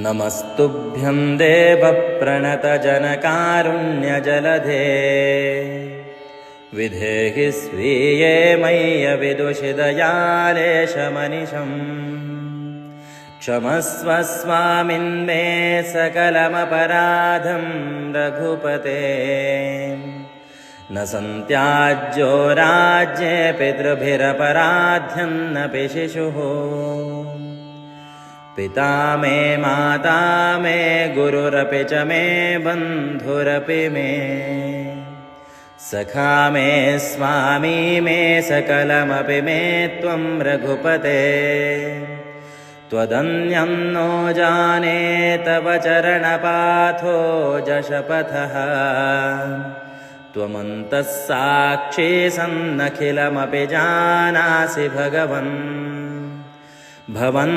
नमस्तुभ्यं देवप्रणतजनकारुण्यजलधे विधेहि स्वीये मय्य विदुषिदयालेशमनिशम् क्षमस्व स्वामिन्मे सकलमपराधं रघुपते न सन्त्याज्यो राज्ये पितृभिरपराध्यन्नपि शिशुः पिता मे माता मे गुरुरपि च मे बन्धुरपि मे सखा मे स्वामी मे सकलमपि मे त्वं रघुपते त्वदन्यं नो जाने तव चरणपाथो जशपथः त्वमन्तः साक्षी सन्नखिलमपि जानासि भगवन्